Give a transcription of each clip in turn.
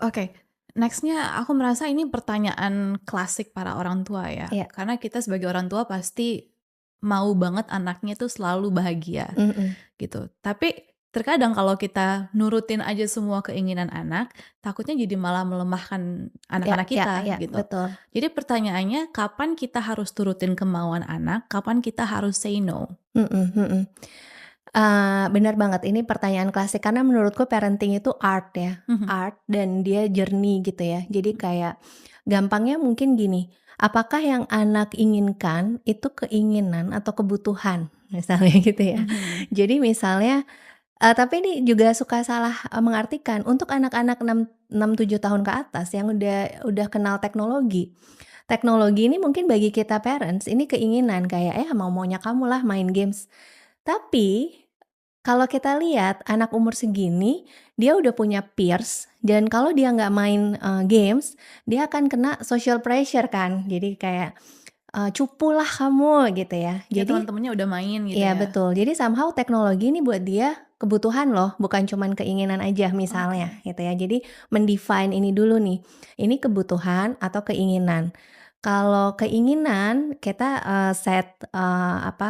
Oke, next-nya aku merasa ini pertanyaan klasik para orang tua ya. Iya, Karena kita sebagai orang tua pasti mau banget anaknya tuh selalu bahagia mhm, gitu. Tapi terkadang kalau kita nurutin aja semua keinginan anak, takutnya jadi malah melemahkan ya anak-anak ya kita ya, gitu. betul, Jadi pertanyaannya kapan kita harus turutin kemauan anak, kapan kita harus say no? mhm mhm. Bener banget ini pertanyaan klasik karena menurutku parenting itu art ya, Mhm. art dan dia journey gitu ya. Jadi kayak gampangnya mungkin gini, apakah yang anak inginkan itu keinginan atau kebutuhan? Misalnya gitu ya. Mhm. Jadi misalnya tapi ini juga suka salah, mengartikan untuk anak-anak 6, 7 tahun ke atas yang udah kenal teknologi. Teknologi ini mungkin bagi kita parents ini keinginan kayak, mau-maunya kamulah main games. Tapi kalau kita lihat anak umur segini, dia udah punya peers dan kalau dia nggak main, games, dia akan kena social pressure kan. Jadi kayak, "Cupu lah kamu," gitu ya. Ya Jadi teman-temannya udah main gitu iya ya. betul, jadi somehow teknologi ini buat dia kebutuhan loh, bukan cuman keinginan aja misalnya Oke. gitu ya. Jadi mendefine ini dulu nih, ini kebutuhan atau keinginan. Kalau keinginan kita, set,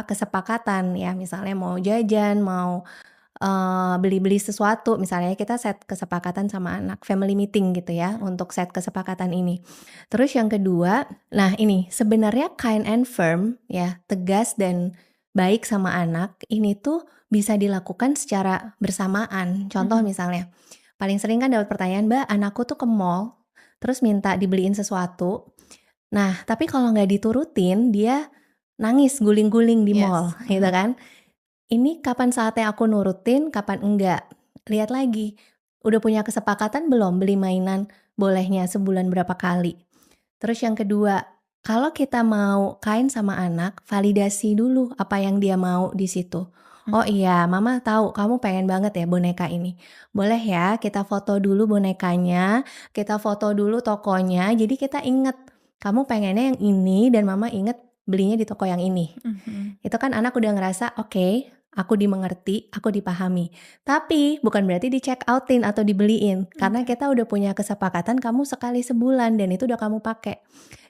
kesepakatan ya misalnya mau jajan, mau beli-beli sesuatu misalnya kita set kesepakatan sama anak, family meeting gitu ya Mhm. untuk set kesepakatan ini. Terus yang kedua, nah ini sebenarnya kind and firm ya, tegas dan baik sama anak ini tuh bisa dilakukan secara bersamaan. Contoh Mhm. misalnya, paling sering kan dapat pertanyaan, "Mbak, anakku tuh ke mall, terus minta dibeliin sesuatu. Nah, tapi kalau nggak diturutin dia nangis guling-guling di mall," Yes. gitu Mhm. kan. Ini kapan saatnya aku nurutin, kapan enggak. Lihat lagi, udah punya kesepakatan belum beli mainan, bolehnya sebulan berapa kali. Terus yang kedua, kalau kita mau kain sama anak, validasi dulu apa yang dia mau di situ. "Oh Mhm. iya, mama tahu kamu pengen banget ya boneka ini. Boleh ya kita foto dulu bonekanya, kita foto dulu tokonya, jadi kita inget, kamu pengennya yang ini dan mama inget belinya di toko yang ini." Mhm. Itu kan anak udah ngerasa, "Oke, aku dimengerti, aku dipahami." Tapi bukan berarti di-check out-in atau dibeliin, karena Oke. kita udah punya kesepakatan kamu sekali sebulan dan itu udah kamu pakai.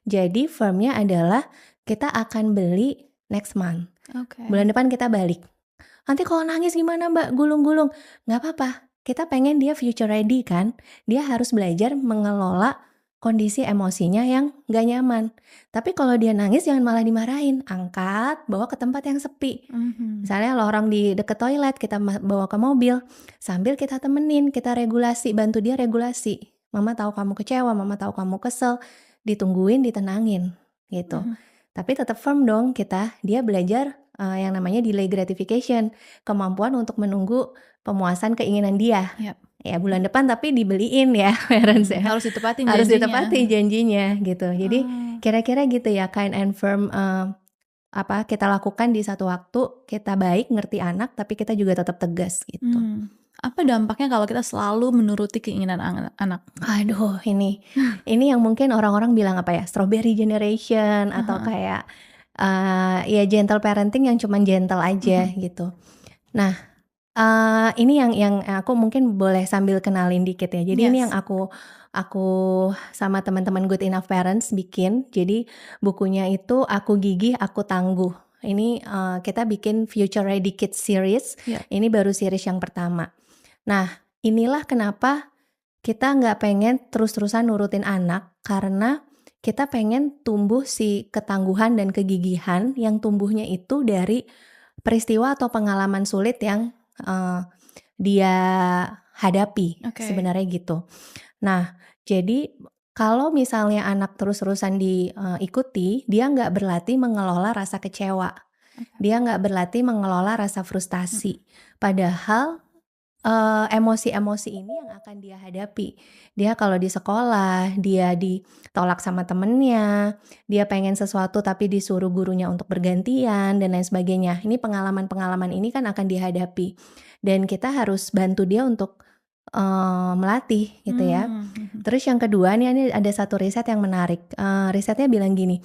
Jadi firm-nya adalah kita akan beli next month, Oke. bulan depan kita balik. "Nanti kalau nangis gimana Mbak? Gulung-gulung." Nggak apa-apa, kita pengen dia future ready kan, dia harus belajar mengelola kondisi emosinya yang nggak nyaman. Tapi kalau dia nangis jangan malah dimarahin, angkat, bawa ke tempat yang sepi. Mhm. Misalnya lorong di deket toilet, kita bawa ke mobil, sambil kita temenin, kita regulasi, bantu dia regulasi. "Mama tahu kamu kecewa, mama tahu kamu kesel." Ditungguin, ditenangin, gitu. Mhm. Tapi tetap firm dong kita, dia belajar, yang namanya delay gratification, kemampuan untuk menunggu pemuasan keinginan dia. Yap. Ya bulan depan tapi dibeliin ya parents Mhm. ya, Harus ditepatin harus janjinya. ditepati janjinya gitu. Jadi Oh. kira-kira gitu ya kind and firm, kita lakukan di satu waktu, kita baik, ngerti anak, tapi kita juga tetap tegas gitu. Apa dampaknya kalau kita selalu menuruti keinginan anak? Aduh ini yang mungkin orang-orang bilang apa ya, strawberry generation atau Heeh. kayak, ya gentle parenting yang cuman gentle aja Mhm. gitu. Nah, ini yang aku mungkin boleh sambil kenalin dikit ya. Jadi ini yang Yes. aku sama teman-teman Good Enough Parents bikin. Jadi bukunya itu Aku Gigih, Aku Tangguh. Ini, kita bikin Future Ready Kids series, Yap. ini baru series yang pertama. Nah, inilah kenapa kita nggak pengen terus-terusan nurutin anak, karena kita pengen tumbuh si ketangguhan dan kegigihan yang tumbuhnya itu dari peristiwa atau pengalaman sulit yang, dia hadapi, Oke. sebenarnya gitu. Nah, jadi kalau misalnya anak terus-terusan diikuti, dia nggak berlatih mengelola rasa kecewa, Oke. dia nggak berlatih mengelola rasa Mhm. frustasi. Padahal emosi-emosi ini yang akan dia hadapi. Dia kalau di sekolah, dia ditolak sama temennya, dia pengen sesuatu tapi disuruh gurunya untuk bergantian dan lain sebagainya. Ini pengalaman-pengalaman ini kan akan dihadapi dan kita harus bantu dia untuk, melatih gitu ya. Mhm. Terus yang kedua nih, ini ada satu riset yang menarik, risetnya bilang gini,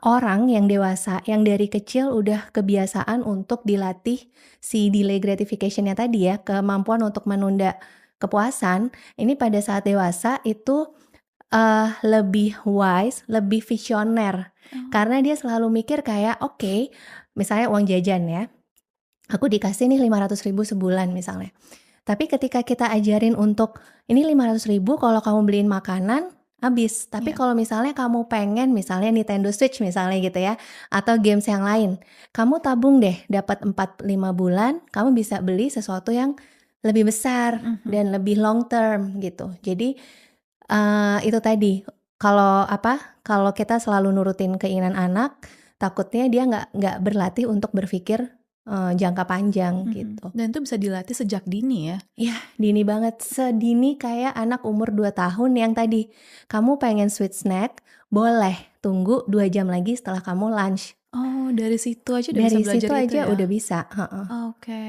orang yang dewasa, yang dari kecil udah kebiasaan untuk dilatih si delay gratification-nya tadi ya, kemampuan untuk menunda kepuasan, ini pada saat dewasa itu, lebih wise, lebih visioner. Oh, Karena dia selalu mikir kayak, oke, misalnya uang jajan ya, aku dikasih nih 500.000 sebulan misalnya. Tapi ketika kita ajarin untuk, "Ini 500.000 kalau kamu beliin makanan, habis. Tapi iya. kalau misalnya kamu pengen," misalnya Nintendo Switch misalnya gitu ya, atau games yang lain, "kamu tabung deh, dapat 4, 5 bulan, kamu bisa beli sesuatu yang lebih besar Mhm mhm. dan lebih long term," gitu. Jadi, itu tadi, kalau apa, kalau kita selalu nurutin keinginan anak, takutnya dia nggak berlatih untuk berpikir, jangka panjang Mhm, gitu. dan itu bisa dilatih sejak dini ya? Iya, dini banget, sedini kayak anak umur 2 tahun yang tadi, kamu pengen sweet snack, boleh, tunggu 2 jam lagi setelah kamu lunch. Oh, dari situ aja udah bisa Dari belajar situ itu aja ya? udah bisa, heeh. Oke.